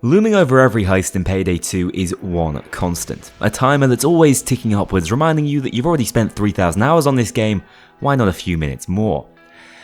Looming over every heist in Payday 2 is one constant, a timer that's always ticking upwards, reminding you that you've already spent 3,000 hours on this game, why not a few minutes more?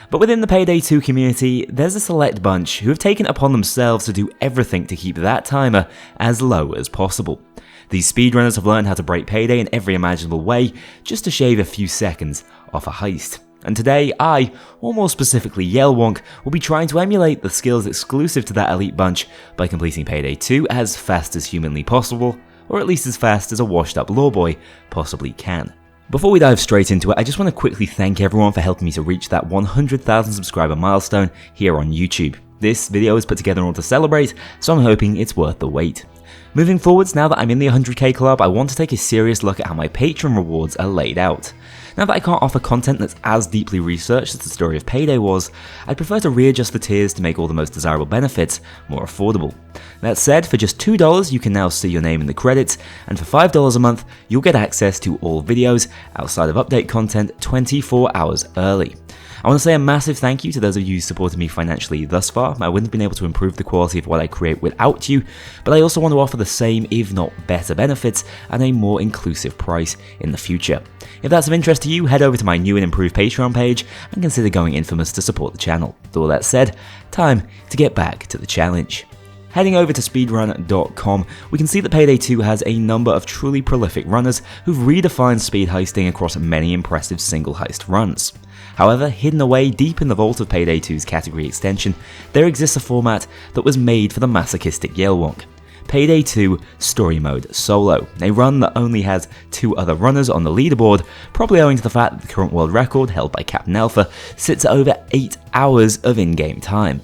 But within the Payday 2 community, there's a select bunch who have taken it upon themselves to do everything to keep that timer as low as possible. These speedrunners have learned how to break Payday in every imaginable way, just to shave a few seconds off a heist. And today, I, or more specifically Yellwonk, will be trying to emulate the skills exclusive to that elite bunch by completing Payday 2 as fast as humanly possible, or at least as fast as a washed up lawboy possibly can. Before we dive straight into it, I just want to quickly thank everyone for helping me to reach that 100,000 subscriber milestone here on YouTube. This video is put together in order to celebrate, so I'm hoping it's worth the wait. Moving forwards, now that I'm in the 100k club, I want to take a serious look at how my Patreon rewards are laid out. Now that I can't offer content that's as deeply researched as the story of Payday was, I'd prefer to readjust the tiers to make all the most desirable benefits more affordable. That said, for just $2 you can now see your name in the credits, and for $5 a month you'll get access to all videos outside of update content 24 hours early. I want to say a massive thank you to those of you who supported me financially thus far. I wouldn't have been able to improve the quality of what I create without you, but I also want to offer the same, if not better benefits at a more inclusive price in the future. If that's of interest to you, head over to my new and improved Patreon page and consider going Infamous to support the channel. With all that said, time to get back to the challenge. Heading over to speedrun.com, we can see that Payday 2 has a number of truly prolific runners who've redefined speed heisting across many impressive single heist runs. However, hidden away deep in the vault of Payday 2's category extension, there exists a format that was made for the masochistic Yellwonk. Payday 2 Story Mode Solo, a run that only has 2 other runners on the leaderboard, probably owing to the fact that the current world record, held by Kknowley, sits at over 8 hours of in-game time.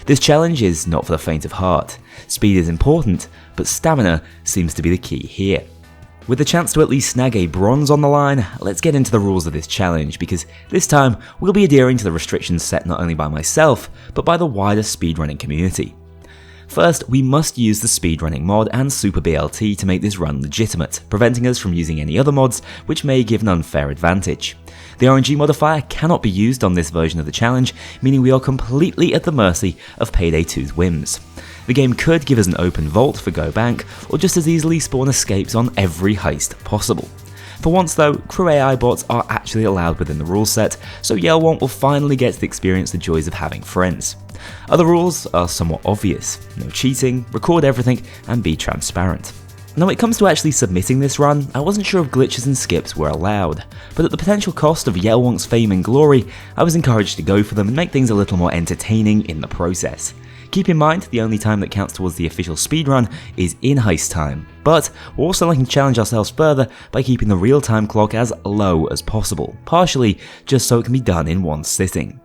This challenge is not for the faint of heart. Speed is important, but stamina seems to be the key here. With the chance to at least snag a bronze on the line, let's get into the rules of this challenge, because this time we'll be adhering to the restrictions set not only by myself, but by the wider speedrunning community. First, we must use the speedrunning mod and Super BLT to make this run legitimate, preventing us from using any other mods which may give an unfair advantage. The RNG modifier cannot be used on this version of the challenge, meaning we are completely at the mercy of Payday 2's whims. The game could give us an open vault for Go Bank, or just as easily spawn escapes on every heist possible. For once though, crew AI bots are actually allowed within the rule set, so Yellwonk will finally get to experience the joys of having friends. Other rules are somewhat obvious: no cheating, record everything, and be transparent. Now when it comes to actually submitting this run, I wasn't sure if glitches and skips were allowed, but at the potential cost of Yellwonk's fame and glory, I was encouraged to go for them and make things a little more entertaining in the process. Keep in mind, the only time that counts towards the official speedrun is in heist time, but we're also looking to challenge ourselves further by keeping the real-time clock as low as possible, partially just so it can be done in one sitting.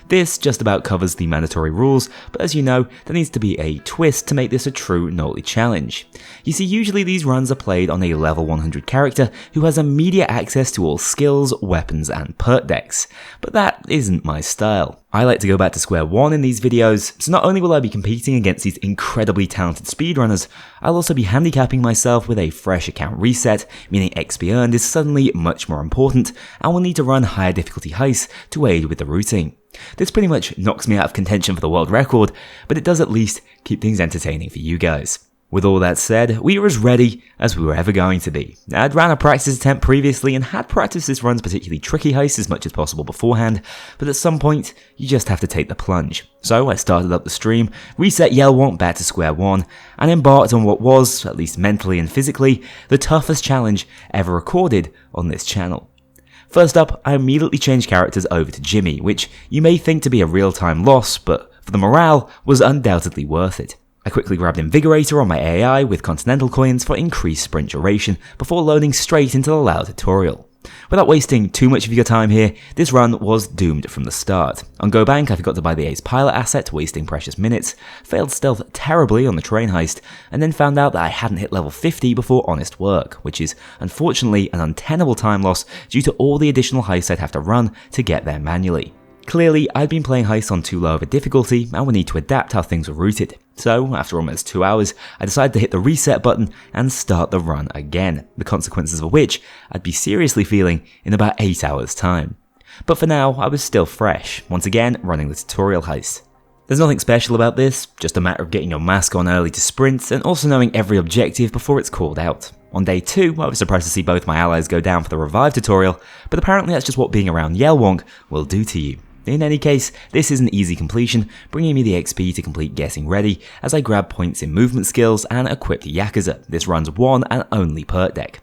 This just about covers the mandatory rules, but as you know, there needs to be a twist to make this a true Kknowley challenge. You see, usually these runs are played on a level 100 character who has immediate access to all skills, weapons, and perk decks, but that isn't my style. I like to go back to square one in these videos, so not only will I be competing against these incredibly talented speedrunners, I'll also be handicapping myself with a fresh account reset, meaning XP earned is suddenly much more important, and will need to run higher difficulty heists to aid with the routing. This pretty much knocks me out of contention for the world record, but it does at least keep things entertaining for you guys. With all that said, we are as ready as we were ever going to be. I'd ran a practice attempt previously and had practiced this run's particularly tricky heist as much as possible beforehand, but at some point, you just have to take the plunge. So I started up the stream, reset Yellwonk back to square one, and embarked on what was, at least mentally and physically, the toughest challenge ever recorded on this channel. First up, I immediately changed characters over to Jimmy, which you may think to be a real-time loss, but for the morale was undoubtedly worth it. I quickly grabbed Invigorator on my AI with Continental coins for increased sprint duration before loading straight into the loud tutorial. Without wasting too much of your time here, this run was doomed from the start. On Go Bank, I forgot to buy the Ace Pilot asset, wasting precious minutes, failed stealth terribly on the train heist, and then found out that I hadn't hit level 50 before Honest Work, which is unfortunately an untenable time loss due to all the additional heists I'd have to run to get there manually. Clearly, I'd been playing heists on too low of a difficulty and would need to adapt how things were routed. So, after almost 2 hours, I decided to hit the reset button and start the run again, the consequences of which I'd be seriously feeling in about 8 hours time. But for now, I was still fresh, once again running the tutorial heist. There's nothing special about this, just a matter of getting your mask on early to sprint and also knowing every objective before it's called out. On day 2, I was surprised to see both my allies go down for the revive tutorial, but apparently that's just what being around Yelwong will do to you. In any case, this is an easy completion, bringing me the XP to complete Getting Ready as I grab points in movement skills and equip the Yakuza. This runs one and only perk deck.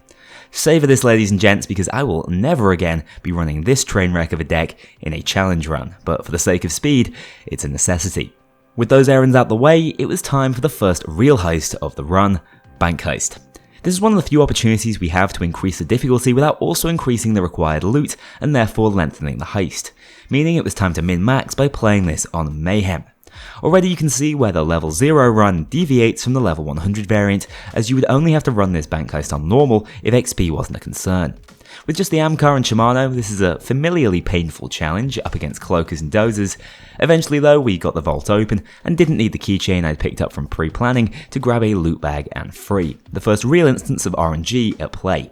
Savour this, ladies and gents, because I will never again be running this train wreck of a deck in a challenge run, but for the sake of speed, it's a necessity. With those errands out the way, it was time for the first real heist of the run, Bank Heist. This is one of the few opportunities we have to increase the difficulty without also increasing the required loot and therefore lengthening the heist, meaning it was time to min-max by playing this on Mayhem. Already you can see where the level 0 run deviates from the level 100 variant, as you would only have to run this bank heist on normal if XP wasn't a concern. With just the Amcar and Shimano, this is a familiarly painful challenge up against cloakers and dozers. Eventually though, we got the vault open and didn't need the keychain I'd picked up from pre-planning to grab a loot bag and free, the first real instance of RNG at play.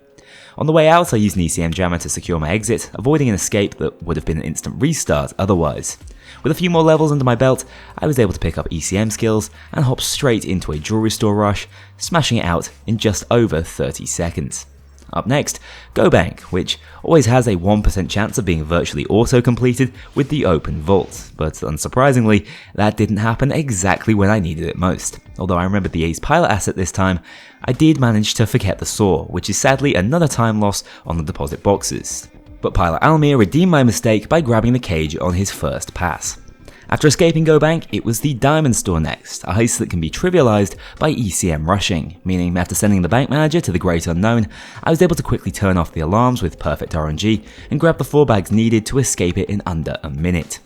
On the way out, I used an ECM jammer to secure my exit, avoiding an escape that would have been an instant restart otherwise. With a few more levels under my belt, I was able to pick up ECM skills and hop straight into a jewelry store rush, smashing it out in just over 30 seconds. Up next, Go Bank, which always has a 1% chance of being virtually auto-completed with the open vault, but unsurprisingly, that didn't happen exactly when I needed it most. Although I remembered the Ace Pilot asset this time, I did manage to forget the saw, which is sadly another time loss on the deposit boxes. But Pilot Almir redeemed my mistake by grabbing the cage on his first pass. After escaping Go Bank, it was the Diamond Store next, a heist that can be trivialized by ECM rushing, meaning after sending the bank manager to the great unknown, I was able to quickly turn off the alarms with perfect RNG and grab the 4 bags needed to escape it in under a minute.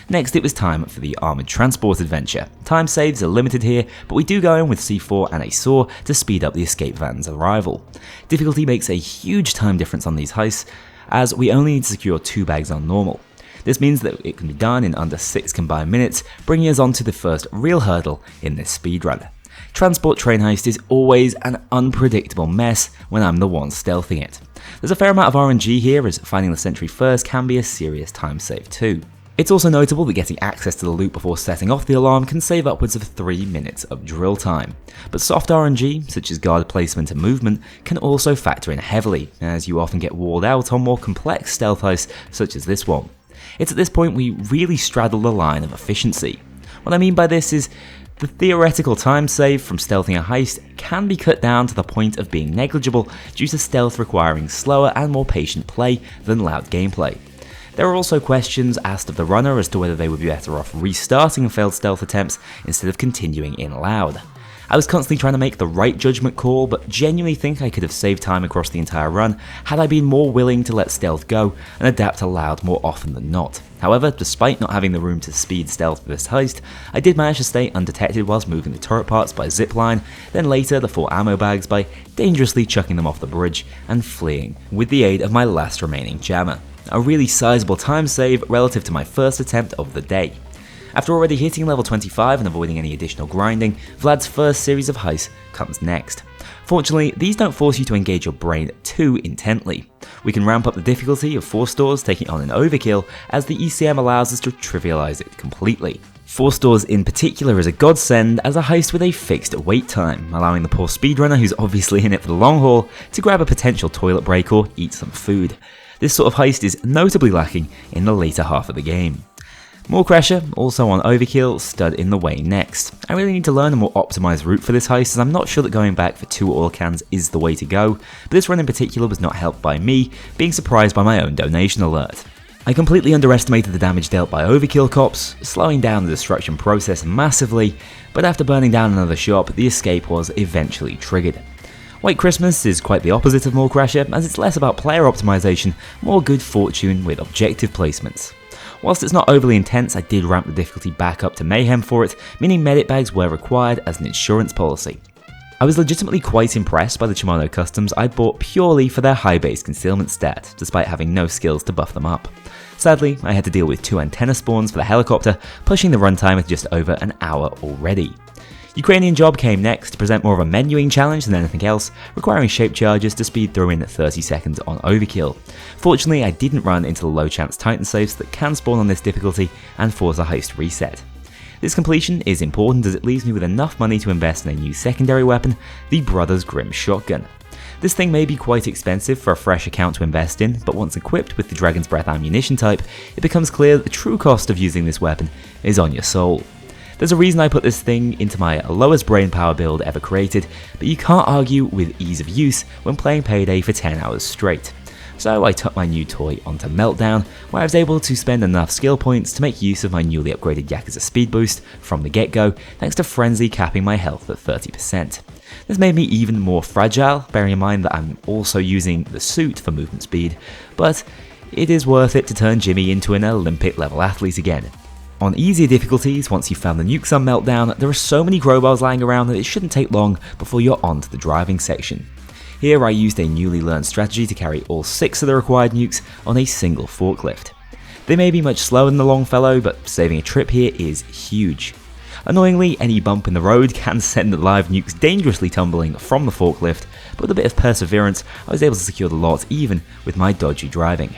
Next, it was time for the Armoured Transport adventure. Time saves are limited here, but we do go in with C4 and a saw to speed up the escape van's arrival. Difficulty makes a huge time difference on these heists, as we only need to secure 2 bags on normal. This means that it can be done in under 6 combined minutes, bringing us on to the first real hurdle in this speedrun. Transport train heist is always an unpredictable mess when I'm the one stealthing it. There's a fair amount of RNG here, as finding the sentry first can be a serious time save too. It's also notable that getting access to the loot before setting off the alarm can save upwards of 3 minutes of drill time. But soft RNG, such as guard placement and movement, can also factor in heavily, as you often get walled out on more complex stealth heists such as this one. It's at this point we really straddle the line of efficiency. What I mean by this is, the theoretical time save from stealthing a heist can be cut down to the point of being negligible due to stealth requiring slower and more patient play than loud gameplay. There are also questions asked of the runner as to whether they would be better off restarting failed stealth attempts instead of continuing in loud. I was constantly trying to make the right judgment call, but genuinely think I could have saved time across the entire run had I been more willing to let stealth go and adapt to loud more often than not. However, despite not having the room to speed stealth for this heist, I did manage to stay undetected whilst moving the turret parts by zipline, then later the 4 ammo bags by dangerously chucking them off the bridge and fleeing with the aid of my last remaining jammer. A really sizable time save relative to my first attempt of the day. After already hitting level 25 and avoiding any additional grinding, Vlad's first series of heists comes next. Fortunately, these don't force you to engage your brain too intently. We can ramp up the difficulty of 4 stores, taking on an overkill, as the ECM allows us to trivialize it completely. 4 stores in particular is a godsend as a heist with a fixed wait time, allowing the poor speedrunner who's obviously in it for the long haul to grab a potential toilet break or eat some food. This sort of heist is notably lacking in the later half of the game. More Crasher, also on Overkill, stood in the way next. I really need to learn a more optimised route for this heist, as I'm not sure that going back for 2 oil cans is the way to go, but this run in particular was not helped by me being surprised by my own donation alert. I completely underestimated the damage dealt by Overkill cops, slowing down the destruction process massively, but after burning down another shop, the escape was eventually triggered. White Christmas is quite the opposite of More Crasher, as it's less about player optimisation, more good fortune with objective placements. Whilst it's not overly intense, I did ramp the difficulty back up to Mayhem for it, meaning medic bags were required as an insurance policy. I was legitimately quite impressed by the Shimano customs I bought purely for their high base concealment stat, despite having no skills to buff them up. Sadly, I had to deal with 2 antenna spawns for the helicopter, pushing the runtime with just over an hour already. Ukrainian Job came next to present more of a menuing challenge than anything else, requiring shape charges to speed through in 30 seconds on Overkill. Fortunately, I didn't run into the low chance Titan safes that can spawn on this difficulty and force a heist reset. This completion is important as it leaves me with enough money to invest in a new secondary weapon, the Brothers Grimm shotgun. This thing may be quite expensive for a fresh account to invest in, but once equipped with the Dragon's Breath ammunition type, it becomes clear that the true cost of using this weapon is on your soul. There's a reason I put this thing into my lowest brainpower build ever created, but you can't argue with ease of use when playing Payday for 10 hours straight. So I took my new toy onto Meltdown, where I was able to spend enough skill points to make use of my newly upgraded Yakuza speed boost from the get-go, thanks to Frenzy capping my health at 30%. This made me even more fragile, bearing in mind that I'm also using the suit for movement speed, but it is worth it to turn Jimmy into an Olympic level athlete again. On easier difficulties, once you've found the nukes on Meltdown, there are so many crowbars lying around that it shouldn't take long before you're on to the driving section. Here I used a newly learned strategy to carry all 6 of the required nukes on a single forklift. They may be much slower than the Longfellow, but saving a trip here is huge. Annoyingly, any bump in the road can send the live nukes dangerously tumbling from the forklift, but with a bit of perseverance I was able to secure the lot even with my dodgy driving.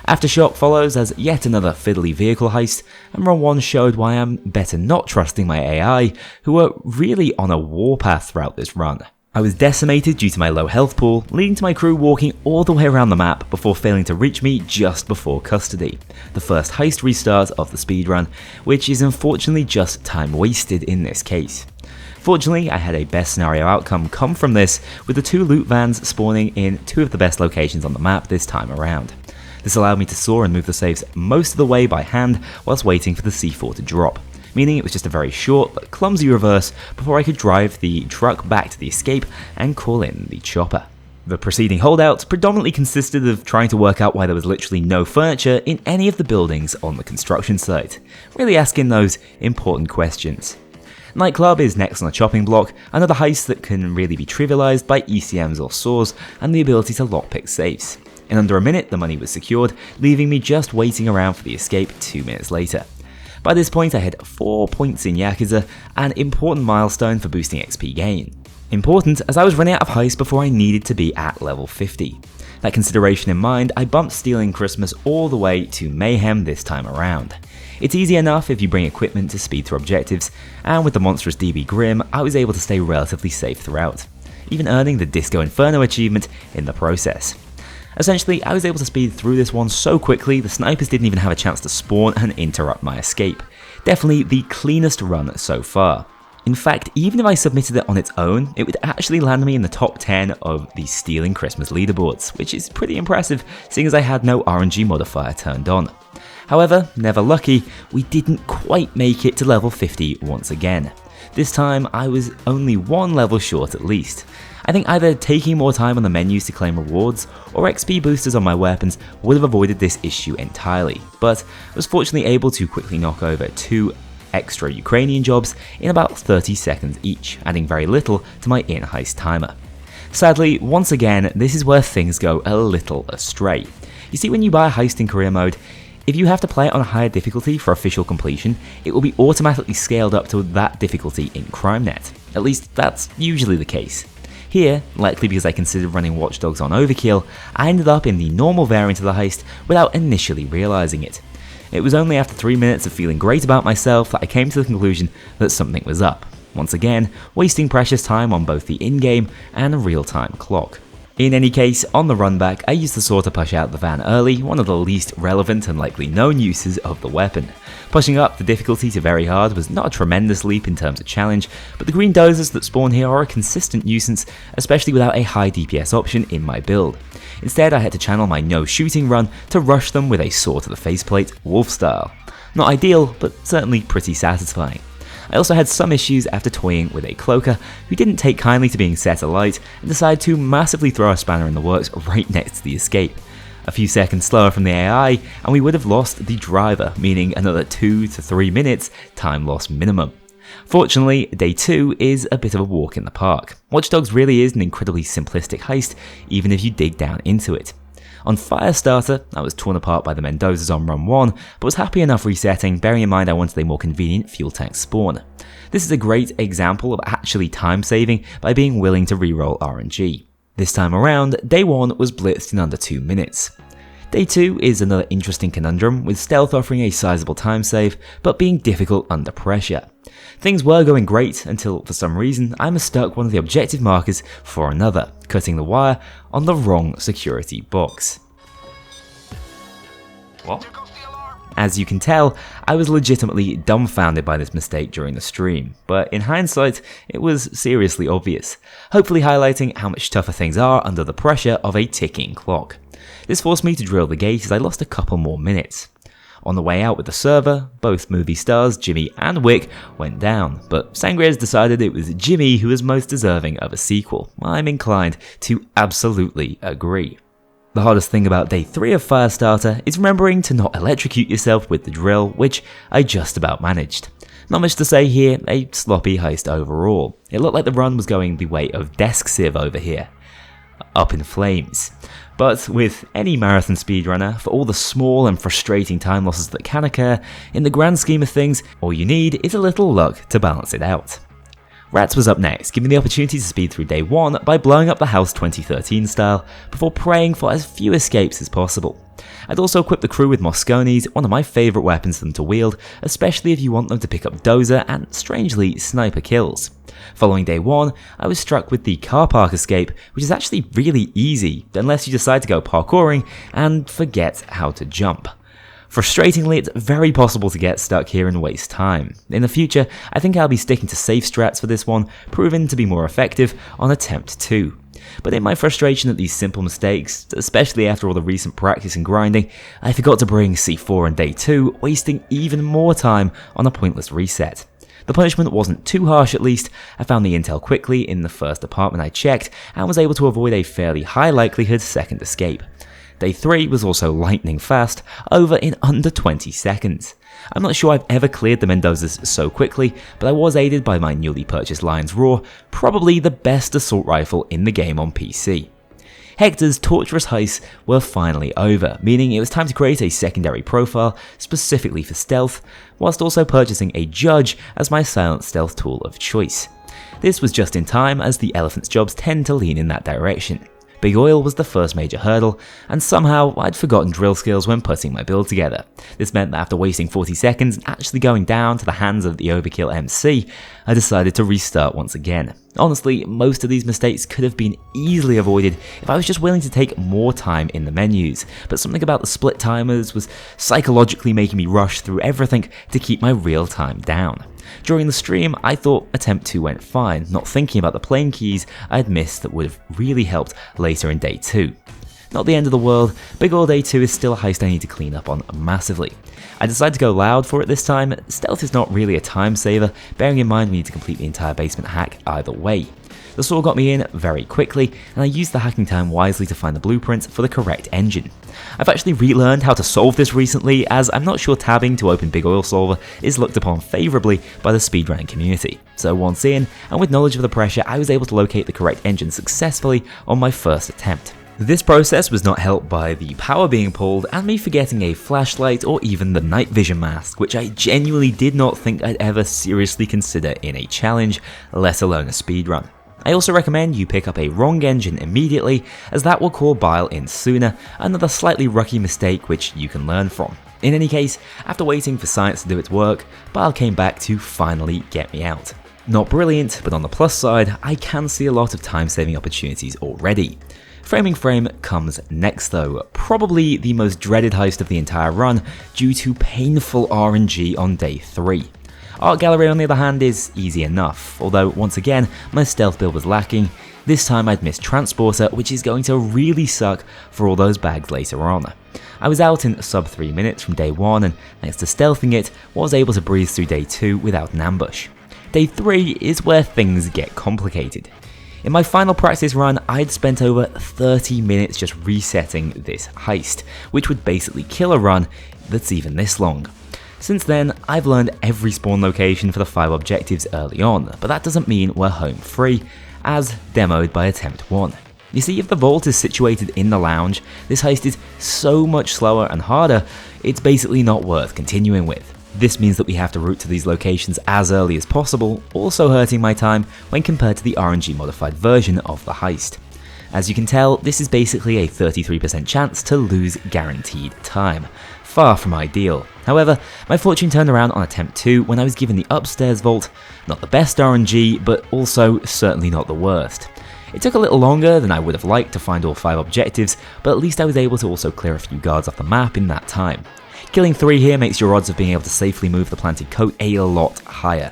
Aftershock follows as yet another fiddly vehicle heist, and Run 1 showed why I'm better not trusting my AI, who were really on a warpath throughout this run. I was decimated due to my low health pool, leading to my crew walking all the way around the map before failing to reach me just before custody, the first heist restart of the speedrun, which is unfortunately just time wasted in this case. Fortunately, I had a best scenario outcome come from this, with the 2 loot vans spawning in 2 of the best locations on the map this time around. This allowed me to soar and move the safes most of the way by hand whilst waiting for the C4 to drop, meaning it was just a very short but clumsy reverse before I could drive the truck back to the escape and call in the chopper. The preceding holdouts predominantly consisted of trying to work out why there was literally no furniture in any of the buildings on the construction site, really asking those important questions. Nightclub is next on the chopping block, another heist that can really be trivialized by ECMs or saws and the ability to lockpick safes. In under a minute, the money was secured, leaving me just waiting around for the escape 2 minutes later. By this point, I had 4 points in Yakuza, an important milestone for boosting XP gain. Important as I was running out of heist before I needed to be at level 50. That consideration in mind, I bumped Stealing Christmas all the way to Mayhem this time around. It's easy enough if you bring equipment to speed through objectives, and with the monstrous DB Grimm, I was able to stay relatively safe throughout, even earning the Disco Inferno achievement in the process. Essentially, I was able to speed through this one so quickly the snipers didn't even have a chance to spawn and interrupt my escape. Definitely the cleanest run so far. In fact, even if I submitted it on its own, it would actually land me in the top 10 of the Stealing Christmas leaderboards, which is pretty impressive seeing as I had no RNG modifier turned on. However, never lucky, we didn't quite make it to level 50 once again. This time I was only 1 level short at least. I think either taking more time on the menus to claim rewards or XP boosters on my weapons would have avoided this issue entirely, but I was fortunately able to quickly knock over 2 extra Ukrainian jobs in about 30 seconds each, adding very little to my in-heist timer. Sadly, once again, this is where things go a little astray. You see, when you buy a heist in career mode, if you have to play it on a higher difficulty for official completion, it will be automatically scaled up to that difficulty in CrimeNet. At least that's usually the case. Here, likely because I considered running Watch Dogs on Overkill, I ended up in the normal variant of the heist without initially realising it. It was only after 3 minutes of feeling great about myself that I came to the conclusion that something was up, once again wasting precious time on both the in-game and real-time clock. In any case, on the run back, I used the saw to push out the van early, one of the least relevant and likely known uses of the weapon. Pushing up the difficulty to very hard was not a tremendous leap in terms of challenge, but the green dozers that spawn here are a consistent nuisance, especially without a high DPS option in my build. Instead, I had to channel my no shooting run to rush them with a saw to the faceplate, wolf style. Not ideal, but certainly pretty satisfying. I also had some issues after toying with a cloaker who didn't take kindly to being set alight and decided to massively throw a spanner in the works right next to the escape. A few seconds slower from the AI and we would have lost the driver, meaning another 2 to 3 minutes time loss minimum. Fortunately, day 2 is a bit of a walk in the park. Watch Dogs really is an incredibly simplistic heist, even if you dig down into it. On Firestarter, I was torn apart by the Mendozas on run 1, but was happy enough resetting, bearing in mind I wanted a more convenient fuel tank spawn. This is a great example of actually time saving by being willing to reroll RNG. This time around, day 1 was blitzed in under 2 minutes. Day 2 is another interesting conundrum, with stealth offering a sizable time save, but being difficult under pressure. Things were going great until, for some reason, I mistook one of the objective markers for another, cutting the wire on the wrong security box. What? As you can tell, I was legitimately dumbfounded by this mistake during the stream, but in hindsight, it was seriously obvious, hopefully highlighting how much tougher things are under the pressure of a ticking clock. This forced me to drill the gate as I lost a couple more minutes. On the way out with the server, both movie stars Jimmy and Wick went down, but Sangria's decided it was Jimmy who was most deserving of a sequel. I'm inclined to absolutely agree. The hardest thing about day 3 of Firestarter is remembering to not electrocute yourself with the drill, which I just about managed. Not much to say here, a sloppy heist overall. It looked like the run was going the way of Desk Civ over here. Up in flames. But with any marathon speedrunner, for all the small and frustrating time losses that can occur, in the grand scheme of things, all you need is a little luck to balance it out. Rats was up next, giving me the opportunity to speed through day 1 by blowing up the house 2013 style, before praying for as few escapes as possible. I'd also equip the crew with Mosconis, one of my favourite weapons for them to wield, especially if you want them to pick up dozer and, strangely, sniper kills. Following day 1, I was struck with the car park escape, which is actually really easy, unless you decide to go parkouring and forget how to jump. Frustratingly, it's very possible to get stuck here and waste time. In the future, I think I'll be sticking to safe strats for this one, proven to be more effective on attempt 2. But in my frustration at these simple mistakes, especially after all the recent practice and grinding, I forgot to bring C4 on day 2, wasting even more time on a pointless reset. The punishment wasn't too harsh at least. I found the intel quickly in the first apartment I checked, and was able to avoid a fairly high likelihood second escape. Day 3 was also lightning fast, over in under 20 seconds. I'm not sure I've ever cleared the Mendozas so quickly, but I was aided by my newly purchased Lion's Roar, probably the best assault rifle in the game on PC. Hector's torturous heists were finally over, meaning it was time to create a secondary profile specifically for stealth, whilst also purchasing a judge as my silent stealth tool of choice. This was just in time, as the elephant's jobs tend to lean in that direction. Big Oil was the first major hurdle, and somehow I'd forgotten drill skills when putting my build together. This meant that after wasting 40 seconds and actually going down to the hands of the overkill MC, I decided to restart once again. Honestly, most of these mistakes could have been easily avoided if I was just willing to take more time in the menus, but something about the split timers was psychologically making me rush through everything to keep my real time down. During the stream, I thought attempt 2 went fine, not thinking about the plane keys I had missed that would have really helped later in day 2. Not the end of the world, Big Oil Day 2 is still a heist I need to clean up on massively. I decided to go loud for it this time. Stealth is not really a time saver, bearing in mind we need to complete the entire basement hack either way. The saw got me in very quickly, and I used the hacking time wisely to find the blueprint for the correct engine. I've actually relearned how to solve this recently, as I'm not sure tabbing to open Big Oil Solver is looked upon favourably by the speedrunning community. So once in, and with knowledge of the pressure, I was able to locate the correct engine successfully on my first attempt. This process was not helped by the power being pulled and me forgetting a flashlight or even the night vision mask, which I genuinely did not think I'd ever seriously consider in a challenge, let alone a speedrun. I also recommend you pick up a wrong engine immediately, as that will call Bile in sooner, another slightly rookie mistake which you can learn from. In any case, after waiting for science to do its work, Bile came back to finally get me out. Not brilliant, but on the plus side, I can see a lot of time saving opportunities already. Framing Frame comes next though, probably the most dreaded heist of the entire run due to painful RNG on day 3. Art Gallery on the other hand is easy enough, although once again my stealth build was lacking. This time I'd missed Transporter, which is going to really suck for all those bags later on. I was out in sub 3 minutes from day 1 and thanks to stealthing it, was able to breeze through day 2 without an ambush. Day 3 is where things get complicated. In my final practice run, I'd spent over 30 minutes just resetting this heist, which would basically kill a run that's even this long. Since then, I've learned every spawn location for the 5 objectives early on, but that doesn't mean we're home free, as demoed by attempt 1. You see, if the vault is situated in the lounge, this heist is so much slower and harder, it's basically not worth continuing with. This means that we have to route to these locations as early as possible, also hurting my time when compared to the RNG modified version of the heist. As you can tell, this is basically a 33% chance to lose guaranteed time. Far from ideal. However, my fortune turned around on attempt 2 when I was given the upstairs vault. Not the best RNG, but also certainly not the worst. It took a little longer than I would have liked to find all 5 objectives, but at least I was able to also clear a few guards off the map in that time. Killing 3 here makes your odds of being able to safely move the planted coat a lot higher.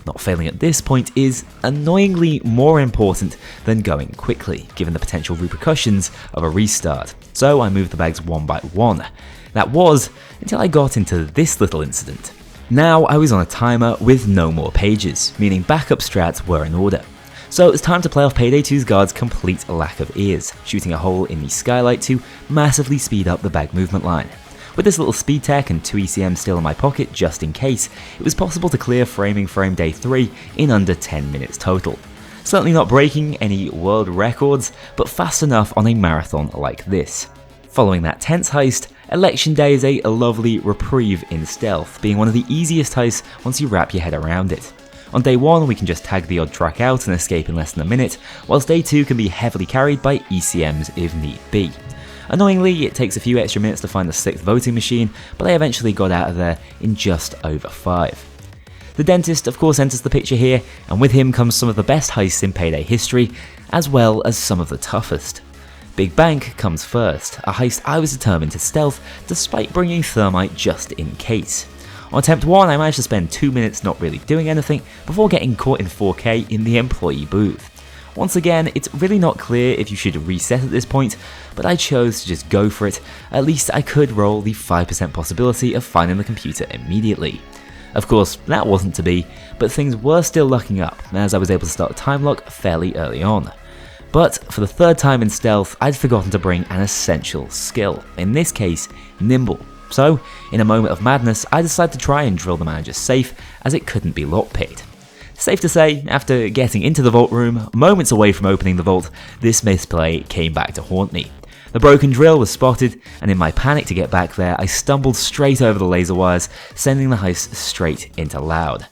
Not failing at this point is annoyingly more important than going quickly, given the potential repercussions of a restart. So I moved the bags one by one. That was until I got into this little incident. Now I was on a timer with no more pages, meaning backup strats were in order. So it was time to play off Payday 2's guard's complete lack of ears, shooting a hole in the skylight to massively speed up the bag movement line. With this little speed tech and 2 ECM still in my pocket just in case, it was possible to clear framing frame day 3 in under 10 minutes total. Certainly not breaking any world records, but fast enough on a marathon like this. Following that tense heist, Election Day is a lovely reprieve in stealth, being one of the easiest heists once you wrap your head around it. On day 1 we can just tag the odd track out and escape in less than a minute, whilst day 2 can be heavily carried by ECMs if need be. Annoyingly, it takes a few extra minutes to find the 6th voting machine, but I eventually got out of there in just over 5. The dentist of course enters the picture here, and with him comes some of the best heists in Payday history, as well as some of the toughest. Big Bank comes first, a heist I was determined to stealth despite bringing thermite just in case. On attempt 1 I managed to spend 2 minutes not really doing anything before getting caught in 4K in the employee booth. Once again, it's really not clear if you should reset at this point, but I chose to just go for it. At least I could roll the 5% possibility of finding the computer immediately. Of course, that wasn't to be, but things were still lucking up as I was able to start a time lock fairly early on. But for the 3rd time in stealth, I'd forgotten to bring an essential skill, in this case, Nimble. So, in a moment of madness, I decided to try and drill the manager's safe as it couldn't be lockpicked. Safe to say, after getting into the vault room, moments away from opening the vault, this misplay came back to haunt me. The broken drill was spotted, and in my panic to get back there, I stumbled straight over the laser wires, sending the heist straight into Loud.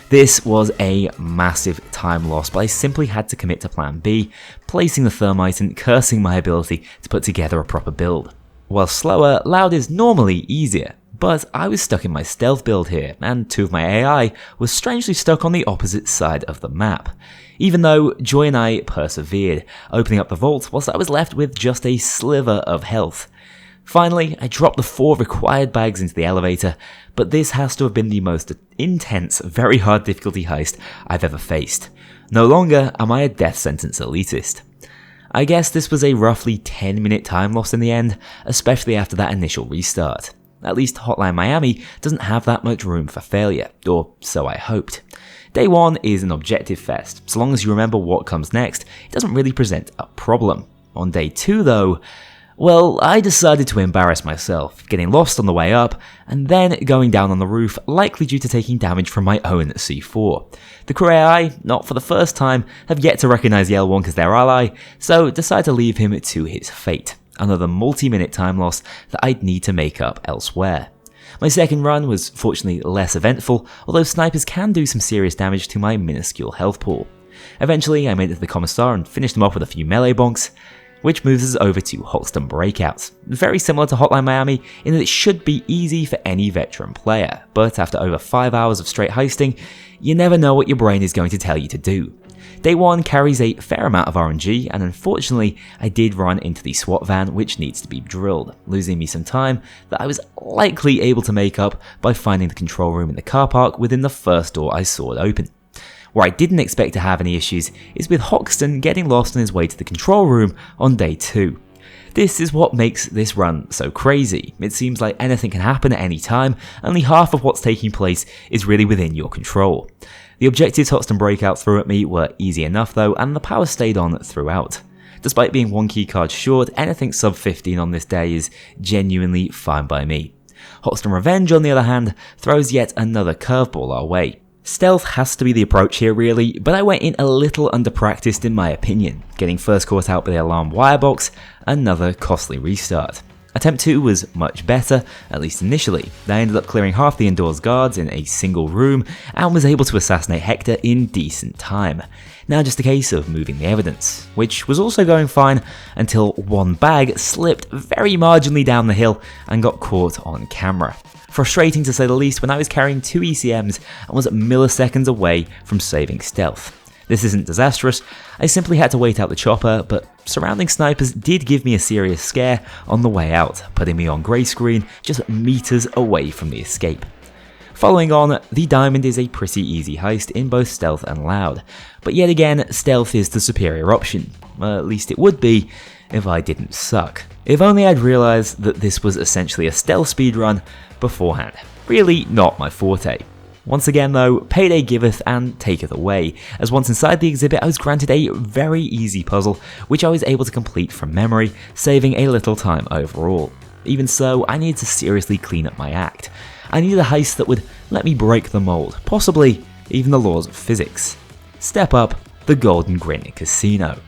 This was a massive time loss, but I simply had to commit to plan B, placing the thermite and cursing my ability to put together a proper build. While slower, Loud is normally easier, but I was stuck in my stealth build here, and 2 of my AI was strangely stuck on the opposite side of the map. Even though Joy and I persevered, opening up the vault whilst I was left with just a sliver of health. Finally, I dropped the 4 required bags into the elevator, but this has to have been the most intense, very hard difficulty heist I've ever faced. No longer am I a death sentence elitist. I guess this was a roughly 10-minute time loss in the end, especially after that initial restart. At least Hotline Miami doesn't have that much room for failure, or so I hoped. Day 1 is an objective fest. So long as you remember what comes next, it doesn't really present a problem. On day 2 though, well, I decided to embarrass myself, getting lost on the way up, and then going down on the roof, likely due to taking damage from my own C4. The crew AI, not for the first time, have yet to recognise the L1 as their ally, so decide to leave him to his fate. Another multi-minute time loss that I'd need to make up elsewhere. My second run was fortunately less eventful, although snipers can do some serious damage to my minuscule health pool. Eventually I made it to the commissar and finished him off with a few melee bonks, which moves us over to Hoxton Breakouts. Very similar to Hotline Miami in that it should be easy for any veteran player, but after over 5 hours of straight heisting, you never know what your brain is going to tell you to do. Day 1 carries a fair amount of RNG, and unfortunately I did run into the SWAT van which needs to be drilled, losing me some time that I was likely able to make up by finding the control room in the car park within the first door I saw open. Where I didn't expect to have any issues is with Hoxton getting lost on his way to the control room on day 2. This is what makes this run so crazy. It seems like anything can happen at any time, only half of what's taking place is really within your control. The objectives Hoxton Breakout threw at me were easy enough though, and the power stayed on throughout. Despite being 1 keycard short, anything sub 15 on this day is genuinely fine by me. Hoxton Revenge on the other hand throws yet another curveball our way. Stealth has to be the approach here really, but I went in a little under-practiced in my opinion, getting first caught out by the alarm wirebox, another costly restart. Attempt 2 was much better, at least initially. I ended up clearing half the indoors guards in a single room and was able to assassinate Hector in decent time. Now just a case of moving the evidence, which was also going fine until one bag slipped very marginally down the hill and got caught on camera. Frustrating to say the least when I was carrying 2 ECMs and was milliseconds away from saving stealth. This isn't disastrous, I simply had to wait out the chopper, but surrounding snipers did give me a serious scare on the way out, putting me on grey screen just meters away from the escape. Following on, the diamond is a pretty easy heist in both stealth and loud, but yet again, stealth is the superior option. At least it would be if I didn't suck. If only I'd realised that this was essentially a stealth speedrun beforehand. Really not my forte. Once again though, Payday giveth and taketh away, as once inside the exhibit I was granted a very easy puzzle which I was able to complete from memory, saving a little time overall. Even so, I needed to seriously clean up my act. I needed a heist that would let me break the mold, possibly even the laws of physics. Step up the Golden Grin Casino.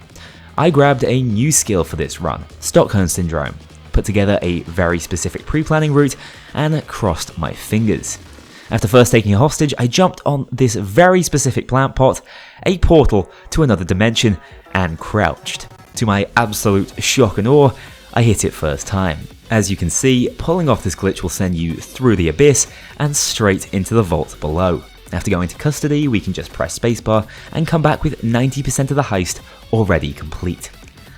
I grabbed a new skill for this run, Stockholm Syndrome, put together a very specific pre-planning route and crossed my fingers. After first taking a hostage, I jumped on this very specific plant pot, a portal to another dimension, and crouched. To my absolute shock and awe, I hit it first time. As you can see, pulling off this glitch will send you through the abyss and straight into the vault below. After going to custody, we can just press spacebar and come back with 90% of the heist already complete.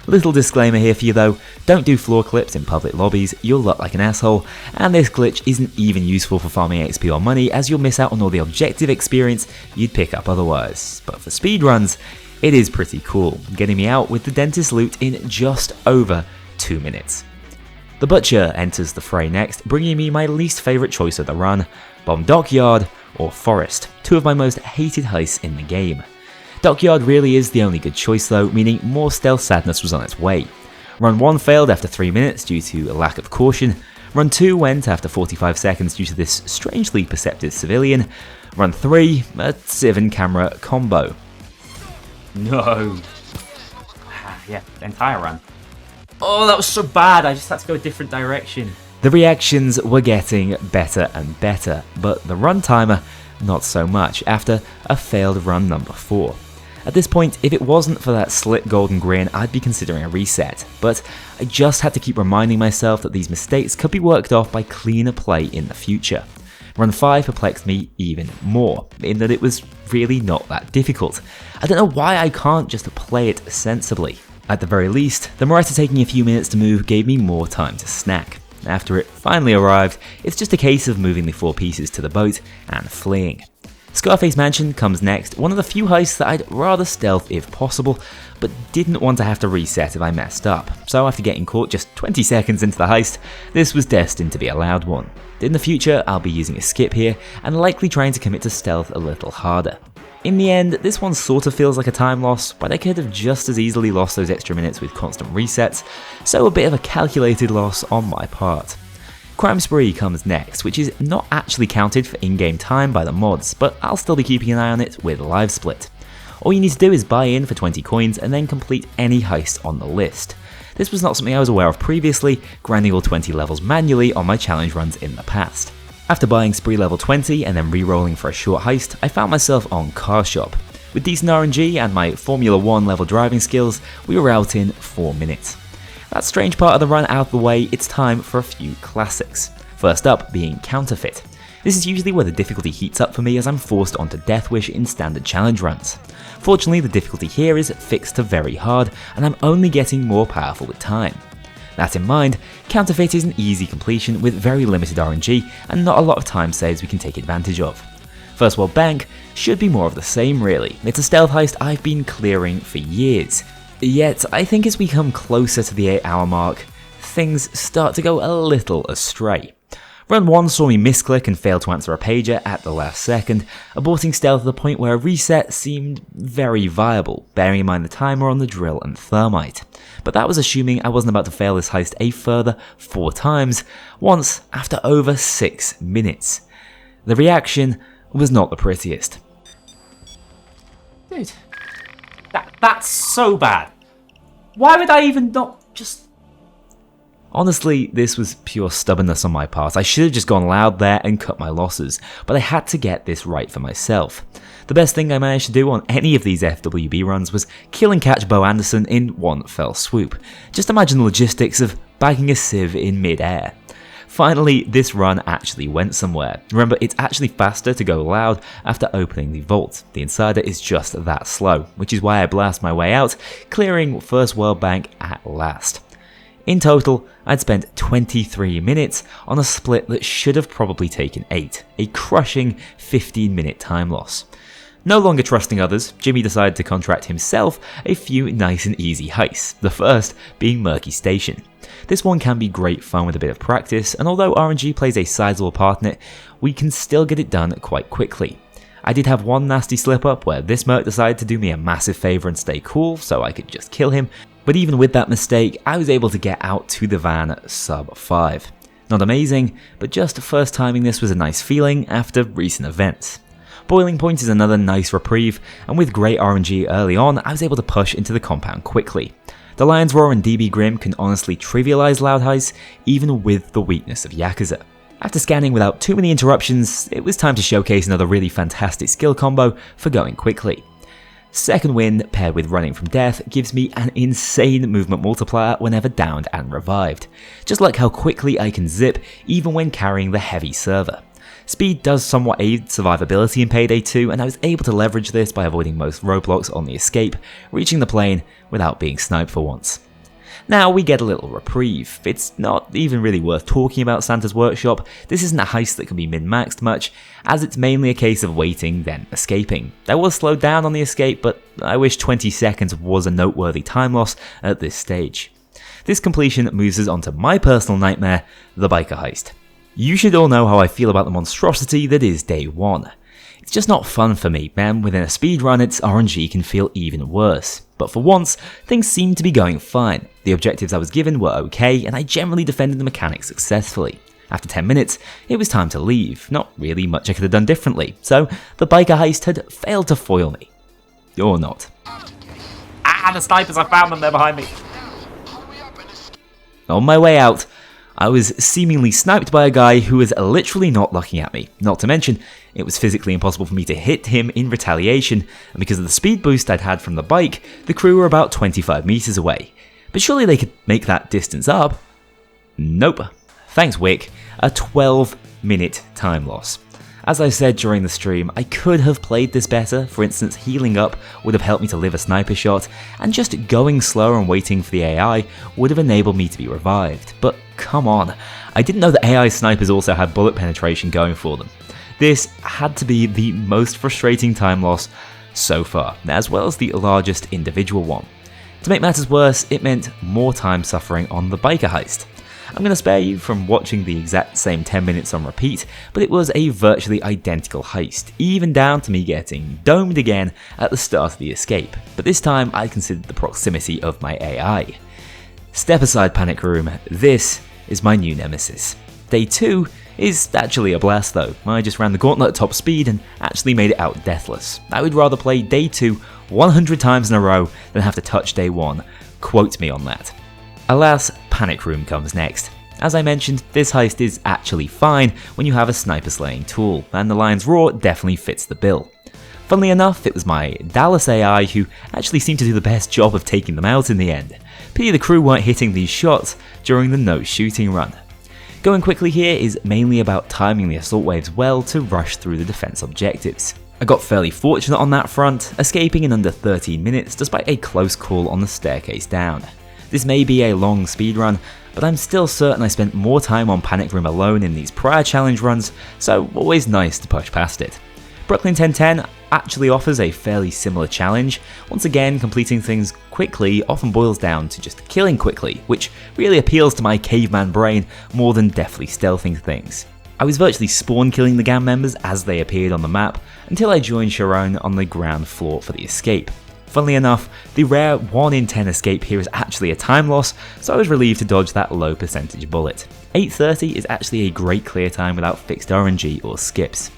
Little disclaimer here for you though, don't do floor clips in public lobbies, you'll look like an asshole, and this glitch isn't even useful for farming XP or money as you'll miss out on all the objective experience you'd pick up otherwise. But for speedruns, it is pretty cool, getting me out with the dentist loot in just over 2 minutes. The Butcher enters the fray next, bringing me my least favourite choice of the run, Bomb Dockyard or Forest, 2 of my most hated heists in the game. Dockyard really is the only good choice though, meaning more stealth sadness was on its way. Run 1 failed after 3 minutes due to a lack of caution, Run 2 went after 45 seconds due to this strangely perceptive civilian, Run 3, a 7-camera combo. No. Yeah, the entire run. Oh, that was so bad, I just had to go a different direction. The reactions were getting better and better, but the run timer not so much after a failed run number 4. At this point, if it wasn't for that slit golden grin, I'd be considering a reset, but I just had to keep reminding myself that these mistakes could be worked off by cleaner play in the future. Run 5 perplexed me even more, in that it was really not that difficult. I don't know why I can't just play it sensibly. At the very least, the Moretta taking a few minutes to move gave me more time to snack. After it finally arrived, it's just a case of moving the 4 pieces to the boat and fleeing. Scarface Mansion comes next, one of the few heists that I'd rather stealth if possible, but didn't want to have to reset if I messed up, so after getting caught just 20 seconds into the heist, this was destined to be a loud one. In the future, I'll be using a skip here, and likely trying to commit to stealth a little harder. In the end, this one sort of feels like a time loss, but I could have just as easily lost those extra minutes with constant resets, so a bit of a calculated loss on my part. Crime Spree comes next, which is not actually counted for in-game time by the mods, but I'll still be keeping an eye on it with Live Split. All you need to do is buy in for 20 coins and then complete any heist on the list. This was not something I was aware of previously, grinding all 20 levels manually on my challenge runs in the past. After buying Spree level 20 and then re-rolling for a short heist, I found myself on Car Shop. With decent RNG and my Formula 1 level driving skills, we were out in 4 minutes. That strange part of the run out of the way, it's time for a few classics. First up being Counterfeit. This is usually where the difficulty heats up for me as I'm forced onto Death Wish in standard challenge runs. Fortunately, the difficulty here is fixed to very hard, and I'm only getting more powerful with time. That in mind, Counterfeit is an easy completion with very limited RNG and not a lot of time saves we can take advantage of. First World Bank should be more of the same really. It's a stealth heist I've been clearing for years. Yet, I think as we come closer to the 8-hour mark, things start to go a little astray. Run 1 saw me misclick and fail to answer a pager at the last second, aborting stealth to the point where a reset seemed very viable, bearing in mind the timer on the drill and thermite. But that was assuming I wasn't about to fail this heist a further 4 times, once after over 6 minutes. The reaction was not the prettiest. Dude, that's so bad. Why would I even not just... Honestly, this was pure stubbornness on my part. I should have just gone loud there and cut my losses, but I had to get this right for myself. The best thing I managed to do on any of these FWB runs was kill and catch Bo Anderson in one fell swoop. Just imagine the logistics of bagging a sieve in mid-air. Finally, this run actually went somewhere. Remember, it's actually faster to go loud after opening the vault. The insider is just that slow, which is why I blast my way out, clearing first world bank at last. In total, I'd spent 23 minutes on a split that should have probably taken 8, a crushing 15-minute time loss. No longer trusting others, Jimmy decided to contract himself a few nice and easy heists, the first being Murky Station. This one can be great fun with a bit of practice, and although RNG plays a sizable part in it, we can still get it done quite quickly. I did have one nasty slip up where this merc decided to do me a massive favour and stay cool so I could just kill him, but even with that mistake, I was able to get out to the van sub 5. Not amazing, but just first timing this was a nice feeling after recent events. Boiling Point is another nice reprieve, and with great RNG early on, I was able to push into the compound quickly. The Lion's Roar and DB Grim can honestly trivialise loud heists, even with the weakness of Yakuza. After scanning without too many interruptions, it was time to showcase another really fantastic skill combo for going quickly. Second Wind paired with Running from Death gives me an insane movement multiplier whenever downed and revived. Just like how quickly I can zip even when carrying the heavy server. Speed does somewhat aid survivability in Payday 2, and I was able to leverage this by avoiding most roadblocks on the escape, reaching the plane without being sniped for once. Now we get a little reprieve. It's not even really worth talking about Santa's Workshop. This isn't a heist that can be min-maxed much, as it's mainly a case of waiting then escaping. I was slowed down on the escape, but I wish 20 seconds was a noteworthy time loss at this stage. This completion moves us on to my personal nightmare, the biker heist. You should all know how I feel about the monstrosity that is Day 1. It's just not fun for me, and within a speedrun its RNG can feel even worse. But for once, things seemed to be going fine. The objectives I was given were okay, and I generally defended the mechanics successfully. After 10 minutes, it was time to leave. Not really much I could have done differently, so the biker heist had failed to foil me. Or not. Ah, the snipers, I found them, they're behind me. On my way out, I was seemingly sniped by a guy who was literally not looking at me. Not to mention, it was physically impossible for me to hit him in retaliation, and because of the speed boost I'd had from the bike, the crew were about 25 meters away. But surely they could make that distance up? Nope. Thanks Wick, a 12-minute time loss. As I said during the stream, I could have played this better. For instance, healing up would have helped me to live a sniper shot, and just going slower and waiting for the AI would have enabled me to be revived. But come on, I didn't know that AI snipers also had bullet penetration going for them. This had to be the most frustrating time loss so far, as well as the largest individual one. To make matters worse, it meant more time suffering on the biker heist. I'm going to spare you from watching the exact same 10 minutes on repeat, but it was a virtually identical heist, even down to me getting domed again at the start of the escape, but this time I considered the proximity of my AI. Step aside Panic Room, this is my new nemesis. Day 2 is actually a blast though. I just ran the gauntlet at top speed and actually made it out deathless. I would rather play Day 2 100 times in a row than have to touch Day 1, quote me on that. Alas, Panic Room comes next. As I mentioned, this heist is actually fine when you have a sniper slaying tool, and the Lion's Roar definitely fits the bill. Funnily enough, it was my Dallas AI who actually seemed to do the best job of taking them out in the end. Pity the crew weren't hitting these shots during the no shooting run. Going quickly here is mainly about timing the assault waves well to rush through the defense objectives. I got fairly fortunate on that front, escaping in under 13 minutes despite a close call on the staircase down. This may be a long speedrun, but I'm still certain I spent more time on Panic Room alone in these prior challenge runs, so always nice to push past it. Brooklyn 1010 actually offers a fairly similar challenge. Once again, completing things quickly often boils down to just killing quickly, which really appeals to my caveman brain more than deftly stealthing things. I was virtually spawn killing the gang members as they appeared on the map, until I joined Sharon on the ground floor for the escape. Funnily enough, the rare 1 in 10 escape here is actually a time loss, so I was relieved to dodge that low percentage bullet. 8:30 is actually a great clear time without fixed RNG or skips.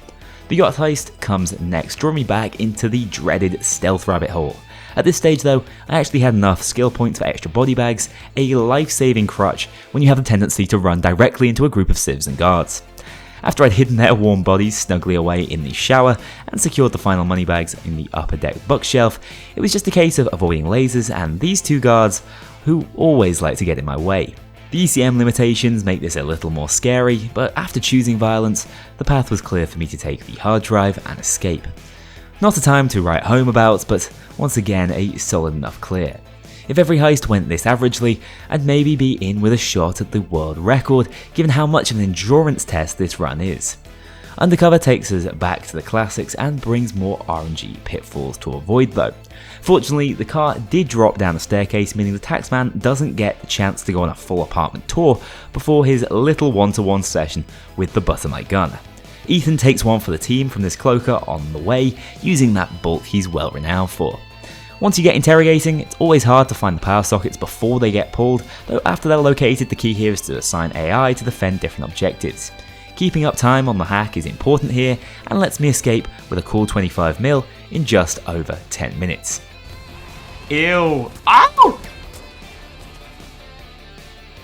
The Yacht heist comes next, drawing me back into the dreaded stealth rabbit hole. At this stage though, I actually had enough skill points for extra body bags, a life-saving crutch when you have the tendency to run directly into a group of civs and guards. After I'd hidden their warm bodies snugly away in the shower and secured the final money bags in the upper deck bookshelf, it was just a case of avoiding lasers and these two guards who always like to get in my way. The ECM limitations make this a little more scary, but after choosing violence, the path was clear for me to take the hard drive and escape. Not a time to write home about, but once again a solid enough clear. If every heist went this averagely, I'd maybe be in with a shot at the world record, given how much of an endurance test this run is. Undercover takes us back to the classics and brings more RNG pitfalls to avoid though. Fortunately, the car did drop down the staircase, meaning the taxman doesn't get the chance to go on a full apartment tour before his little one-to-one session with the Buttermite gun. Ethan takes one for the team from this cloaker on the way, using that bolt he's well renowned for. Once you get interrogating, it's always hard to find the power sockets before they get pulled, though after they're located the key here is to assign AI to defend different objectives. Keeping up time on the hack is important here and lets me escape with a cool 25mm in just over 10 minutes. Ew! Ow!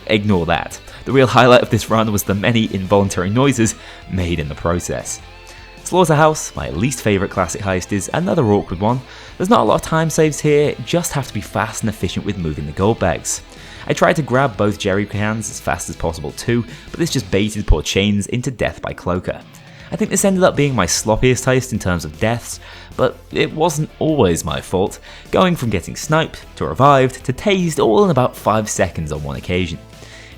Ignore that. The real highlight of this run was the many involuntary noises made in the process. Slaughterhouse, my least favourite classic heist, is another awkward one. There's not a lot of time saves here, just have to be fast and efficient with moving the gold bags. I tried to grab both jerry cans as fast as possible too, but this just baited poor Chains into death by cloaker. I think this ended up being my sloppiest heist in terms of deaths, but it wasn't always my fault, going from getting sniped, to revived, to tased all in about 5 seconds on one occasion.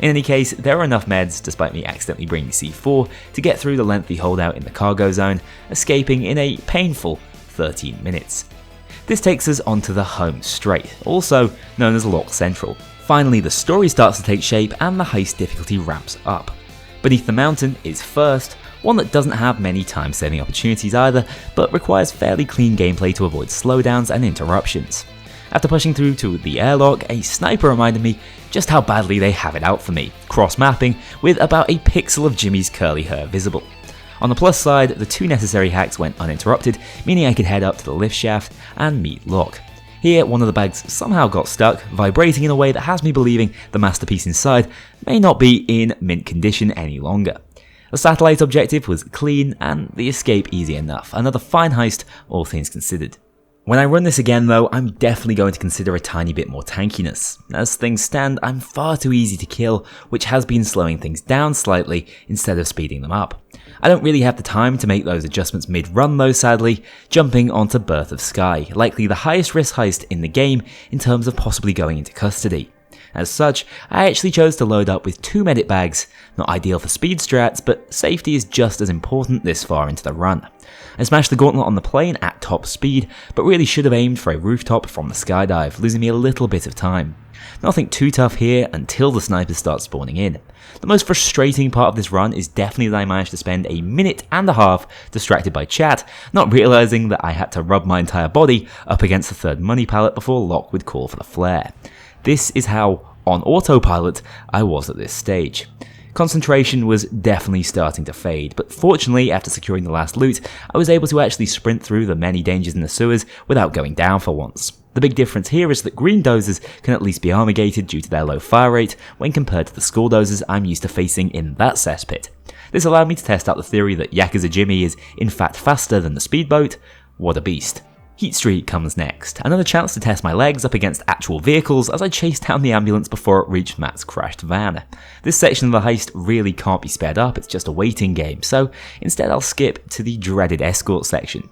In any case, there are enough meds, despite me accidentally bringing C4, to get through the lengthy holdout in the cargo zone, escaping in a painful 13 minutes. This takes us onto the home straight, also known as Lock Central. Finally, the story starts to take shape and the heist difficulty ramps up. Beneath the Mountain is First, one that doesn't have many time-saving opportunities either, but requires fairly clean gameplay to avoid slowdowns and interruptions. After pushing through to the airlock, a sniper reminded me just how badly they have it out for me, cross-mapping with about a pixel of Jimmy's curly hair visible. On the plus side, the 2 necessary hacks went uninterrupted, meaning I could head up to the lift shaft and meet Locke. Here, one of the bags somehow got stuck, vibrating in a way that has me believing the masterpiece inside may not be in mint condition any longer. The satellite objective was clean and the escape easy enough, another fine heist, all things considered. When I run this again though, I'm definitely going to consider a tiny bit more tankiness. As things stand, I'm far too easy to kill, which has been slowing things down slightly instead of speeding them up. I don't really have the time to make those adjustments mid-run though sadly, jumping onto Birth of Sky, likely the highest risk heist in the game in terms of possibly going into custody. As such, I actually chose to load up with 2 medic bags, not ideal for speed strats, but safety is just as important this far into the run. I smashed the gauntlet on the plane at top speed, but really should have aimed for a rooftop from the skydive, losing me a little bit of time. Nothing too tough here until the snipers start spawning in. The most frustrating part of this run is definitely that I managed to spend a minute and a half distracted by chat, not realising that I had to rub my entire body up against the 3rd money pallet before Locke would call for the flare. This is how on autopilot I was at this stage. Concentration was definitely starting to fade, but fortunately after securing the last loot, I was able to actually sprint through the many dangers in the sewers without going down for once. The big difference here is that green dozers can at least be armor gated due to their low fire rate when compared to the skull dozers I'm used to facing in that cesspit. This allowed me to test out the theory that Yakuza Jimmy is in fact faster than the speedboat. What a beast. Heat Street comes next, another chance to test my legs up against actual vehicles as I chase down the ambulance before it reached Matt's crashed van. This section of the heist really can't be sped up, it's just a waiting game, so instead I'll skip to the dreaded escort section.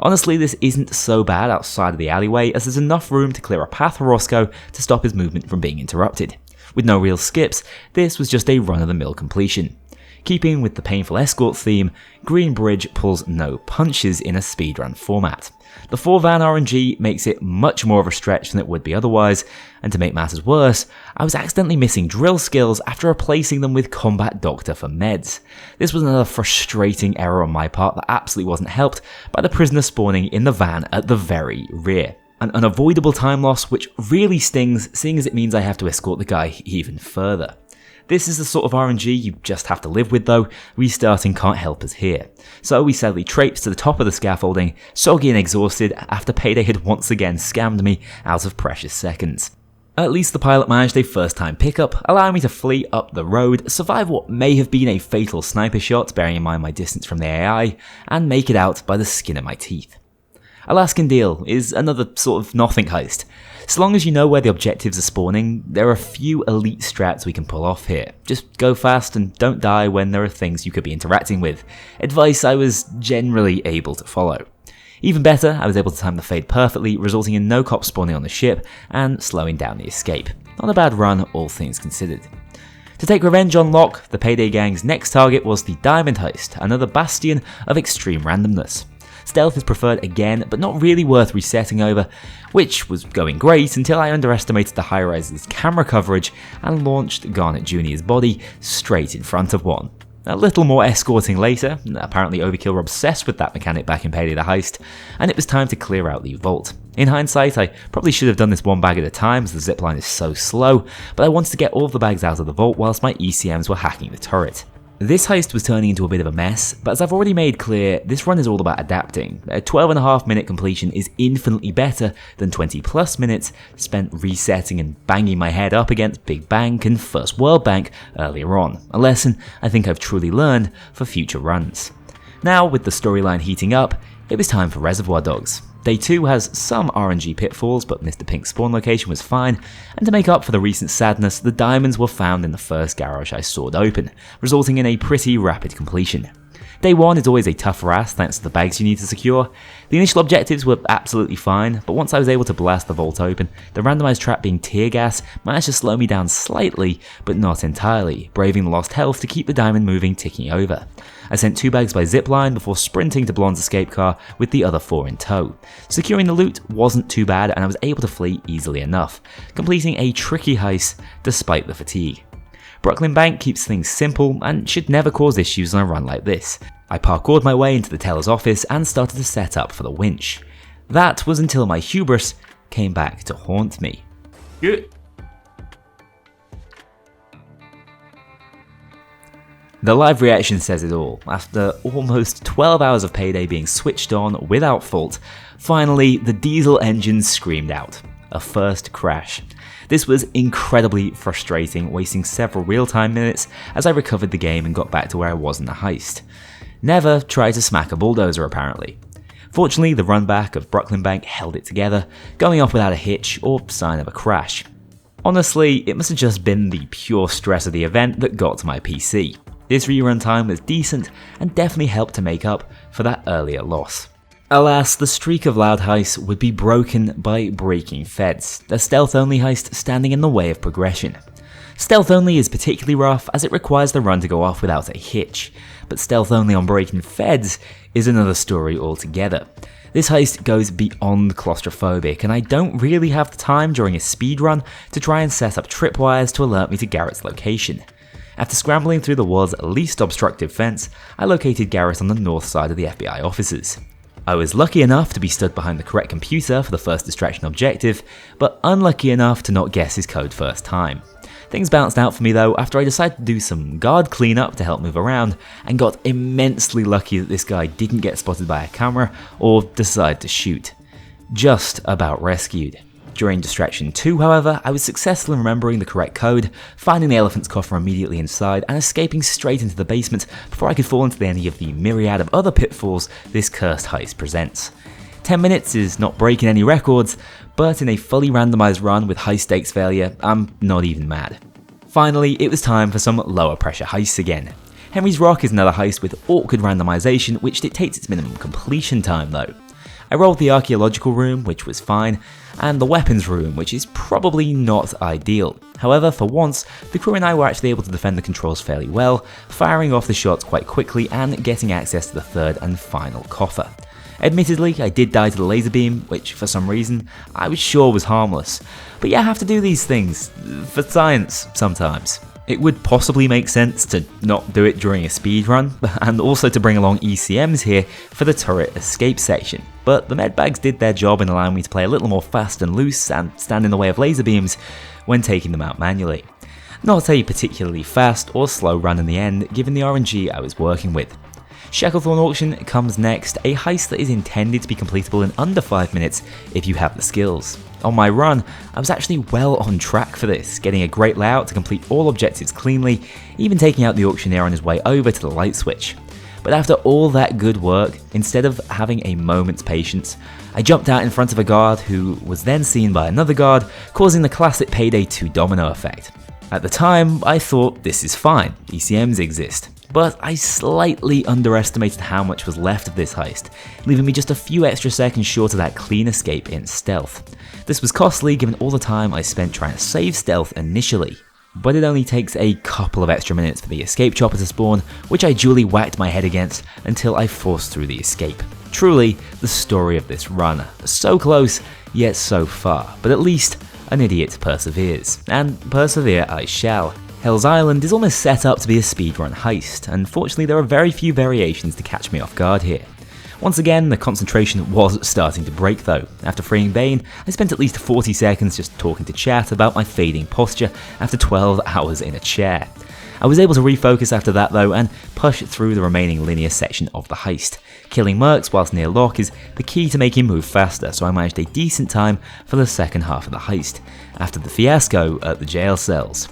Honestly, this isn't so bad outside of the alleyway as there's enough room to clear a path for Roscoe to stop his movement from being interrupted. With no real skips, this was just a run-of-the-mill completion. Keeping with the painful escort theme, Green Bridge pulls no punches in a speedrun format. The 4-van RNG makes it much more of a stretch than it would be otherwise, and to make matters worse, I was accidentally missing drill skills after replacing them with Combat Doctor for meds. This was another frustrating error on my part that absolutely wasn't helped by the prisoner spawning in the van at the very rear. An unavoidable time loss which really stings, seeing as it means I have to escort the guy even further. This is the sort of RNG you just have to live with though, restarting can't help us here. So we sadly traipsed to the top of the scaffolding, soggy and exhausted after Payday had once again scammed me out of precious seconds. At least the pilot managed a first time pickup, allowing me to flee up the road, survive what may have been a fatal sniper shot, bearing in mind my distance from the AI, and make it out by the skin of my teeth. Alaskan Deal is another sort of nothing heist. So long as you know where the objectives are spawning, there are a few elite strats we can pull off here. Just go fast and don't die when there are things you could be interacting with. Advice I was generally able to follow. Even better, I was able to time the fade perfectly, resulting in no cops spawning on the ship and slowing down the escape. Not a bad run, all things considered. To take revenge on Locke, the Payday gang's next target was the Diamond Heist, another bastion of extreme randomness. Stealth is preferred again, but not really worth resetting over, which was going great until I underestimated the high-rise's camera coverage and launched Garnet Jr.'s body straight in front of one. A little more escorting later, apparently Overkill were obsessed with that mechanic back in Payday the Heist, and it was time to clear out the vault. In hindsight, I probably should have done this one bag at a time as the zipline is so slow, but I wanted to get all of the bags out of the vault whilst my ECMs were hacking the turret. This heist was turning into a bit of a mess, but as I've already made clear, this run is all about adapting. A 12.5 minute completion is infinitely better than 20 plus minutes spent resetting and banging my head up against Big Bank and First World Bank earlier on, a lesson I think I've truly learned for future runs. Now, with the storyline heating up, it was time for Reservoir Dogs. Day 2 has some RNG pitfalls, but Mr. Pink's spawn location was fine, and to make up for the recent sadness, the diamonds were found in the first garage I sawed open, resulting in a pretty rapid completion. Day 1 is always a tougher ass thanks to the bags you need to secure. The initial objectives were absolutely fine, but once I was able to blast the vault open, the randomized trap being tear gas managed to slow me down slightly, but not entirely, braving the lost health to keep the diamond moving ticking over. I sent 2 bags by zipline before sprinting to Blonde's escape car with the other 4 in tow. Securing the loot wasn't too bad and I was able to flee easily enough, completing a tricky heist despite the fatigue. Brooklyn Bank keeps things simple and should never cause issues on a run like this. I parkoured my way into the teller's office and started to set up for the winch. That was until my hubris came back to haunt me. Good. The live reaction says it all. After almost 12 hours of Payday being switched on without fault, finally the diesel engine screamed out. A first crash. This was incredibly frustrating, wasting several real-time minutes as I recovered the game and got back to where I was in the heist. Never tried to smack a bulldozer apparently. Fortunately, the run back of Brooklyn Bank held it together, going off without a hitch or sign of a crash. Honestly, it must have just been the pure stress of the event that got to my PC. This rerun time was decent and definitely helped to make up for that earlier loss. Alas, the streak of loud heists would be broken by breaking feds, a stealth-only heist standing in the way of progression. Stealth-only is particularly rough as it requires the run to go off without a hitch, but stealth-only on breaking feds is another story altogether. This heist goes beyond claustrophobic, and I don't really have the time during a speedrun to try and set up tripwires to alert me to Garrett's location. After scrambling through the world's least obstructive fence, I located Garrett on the north side of the FBI offices. I was lucky enough to be stood behind the correct computer for the first distraction objective, but unlucky enough to not guess his code first time. Things bounced out for me though after I decided to do some guard cleanup to help move around, and got immensely lucky that this guy didn't get spotted by a camera or decide to shoot. Just about rescued. During Distraction 2, however, I was successful in remembering the correct code, finding the elephant's coffer immediately inside, and escaping straight into the basement before I could fall into any of the myriad of other pitfalls this cursed heist presents. 10 minutes is not breaking any records, but in a fully randomized run with high stakes failure, I'm not even mad. Finally, it was time for some lower pressure heists again. Henry's Rock is another heist with awkward randomization which dictates its minimum completion time though. I rolled the archaeological room, which was fine, and the weapons room, which is probably not ideal. However, for once, the crew and I were actually able to defend the controls fairly well, firing off the shots quite quickly and getting access to the third and final coffer. Admittedly, I did die to the laser beam, which for some reason I was sure was harmless. But yeah, I have to do these things, for science, sometimes. It would possibly make sense to not do it during a speedrun, and also to bring along ECMs here for the turret escape section. But the medbags did their job in allowing me to play a little more fast and loose and stand in the way of laser beams when taking them out manually. Not a particularly fast or slow run in the end, given the RNG I was working with. Shacklethorn Auction comes next, a heist that is intended to be completable in under 5 minutes if you have the skills. On my run, I was actually well on track for this, getting a great layout to complete all objectives cleanly, even taking out the auctioneer on his way over to the light switch. But after all that good work, instead of having a moment's patience, I jumped out in front of a guard who was then seen by another guard, causing the classic Payday 2 domino effect. At the time, I thought this is fine, ECMs exist. But I slightly underestimated how much was left of this heist, leaving me just a few extra seconds short of that clean escape in stealth. This was costly given all the time I spent trying to save stealth initially. But it only takes a couple of extra minutes for the escape chopper to spawn, which I duly whacked my head against until I forced through the escape. Truly, the story of this run. So close, yet so far, but at least an idiot perseveres, and persevere I shall. Hell's Island is almost set up to be a speedrun heist, and fortunately there are very few variations to catch me off guard here. Once again, the concentration was starting to break though. After freeing Bane, I spent at least 40 seconds just talking to chat about my fading posture after 12 hours in a chair. I was able to refocus after that though and push through the remaining linear section of the heist. Killing mercs whilst near lock is the key to making move faster, so I managed a decent time for the second half of the heist, after the fiasco at the jail cells.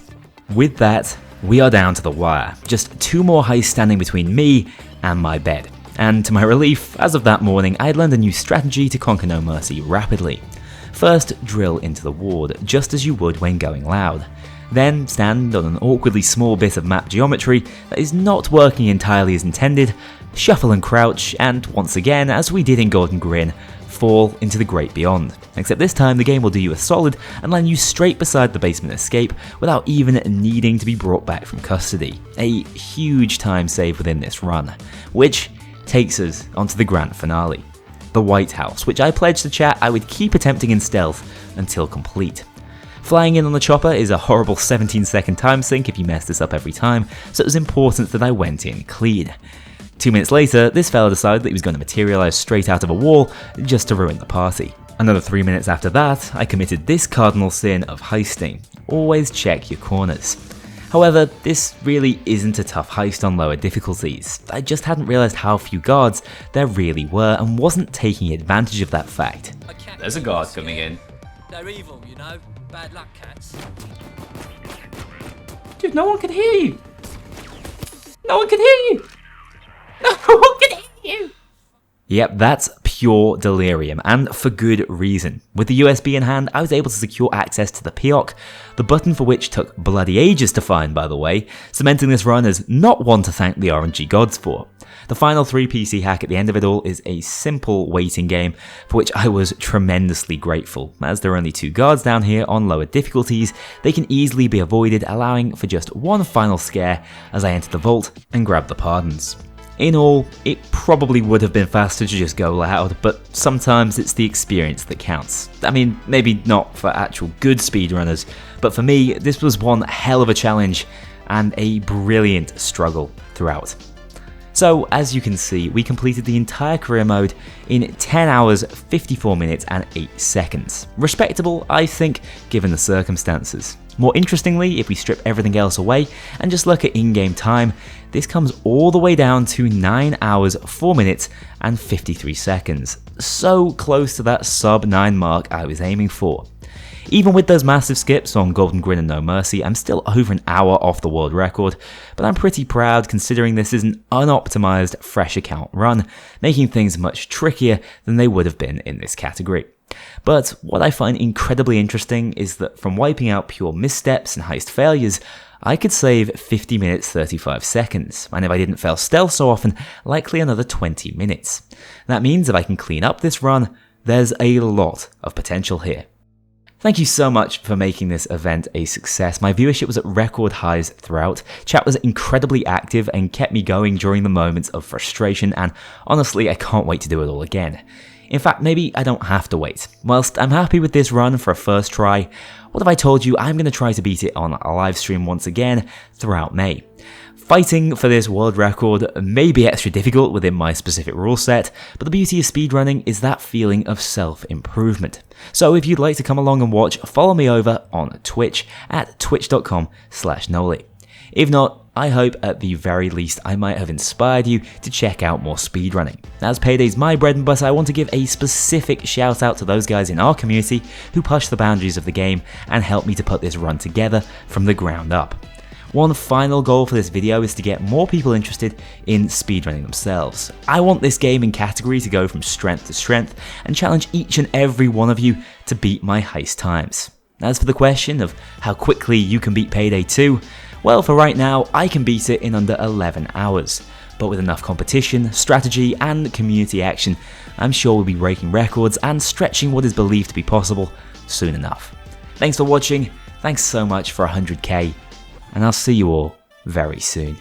With that, we are down to the wire, just 2 more heists standing between me and my bed. And to my relief, as of that morning, I had learned a new strategy to conquer no mercy rapidly. First, drill into the ward, just as you would when going loud. Then, stand on an awkwardly small bit of map geometry that is not working entirely as intended, shuffle and crouch, and once again, as we did in Golden Grin, fall into the great beyond. Except this time the game will do you a solid and land you straight beside the basement escape without even needing to be brought back from custody. A huge time save within this run, which takes us onto the grand finale. The White House, which I pledged to chat I would keep attempting in stealth until complete. Flying in on the chopper is a horrible 17-second time sink if you mess this up every time, so it was important that I went in clean. 2 minutes later, this fella decided that he was going to materialise straight out of a wall just to ruin the party. Another 3 minutes after that, I committed this cardinal sin of heisting. Always check your corners. However, this really isn't a tough heist on lower difficulties. I just hadn't realised how few guards there really were and wasn't taking advantage of that fact. There's a guard coming in. They're evil, you know. Bad luck, cats. Dude, no one can hear you. No one can hear you. No one can hear you. Yep, that's pure delirium, and for good reason. With the USB in hand, I was able to secure access to the POC, the button for which took bloody ages to find, by the way, cementing this run as not one to thank the RNG gods for. The final 3 PC hack at the end of it all is a simple waiting game, for which I was tremendously grateful. As there are only 2 guards down here on lower difficulties, they can easily be avoided, allowing for just one final scare as I enter the vault and grab the pardons. In all, it probably would have been faster to just go loud, but sometimes it's the experience that counts. I mean, maybe not for actual good speedrunners, but for me, this was one hell of a challenge and a brilliant struggle throughout. So, as you can see, we completed the entire career mode in 10 hours, 54 minutes and 8 seconds. Respectable, I think, given the circumstances. More interestingly, if we strip everything else away and just look at in-game time, this comes all the way down to 9 hours, 4 minutes and 53 seconds. So close to that sub 9 mark I was aiming for. Even with those massive skips on Golden Grin and No Mercy, I'm still over an hour off the world record, but I'm pretty proud considering this is an unoptimized fresh account run, making things much trickier than they would have been in this category. But what I find incredibly interesting is that from wiping out pure missteps and heist failures, I could save 50 minutes 35 seconds, and if I didn't fail stealth so often, likely another 20 minutes. That means if I can clean up this run, there's a lot of potential here. Thank you so much for making this event a success. My viewership was at record highs throughout. Chat was incredibly active and kept me going during the moments of frustration, and honestly, I can't wait to do it all again. In fact, maybe I don't have to wait. Whilst I'm happy with this run for a first try, what if I told you I'm going to try to beat it on a live stream once again throughout May? Fighting for this world record may be extra difficult within my specific rule set, but the beauty of speedrunning is that feeling of self-improvement. So if you'd like to come along and watch, follow me over on Twitch at twitch.com/Kknowley. If not, I hope at the very least I might have inspired you to check out more speedrunning. As Payday's my bread and butter, I want to give a specific shout out to those guys in our community who push the boundaries of the game and help me to put this run together from the ground up. One final goal for this video is to get more people interested in speedrunning themselves. I want this gaming category to go from strength to strength and challenge each and every one of you to beat my heist times. As for the question of how quickly you can beat Payday 2, well, for right now, I can beat it in under 11 hours. But with enough competition, strategy, and community action, I'm sure we'll be breaking records and stretching what is believed to be possible soon enough. Thanks for watching, thanks so much for 100k, and I'll see you all very soon.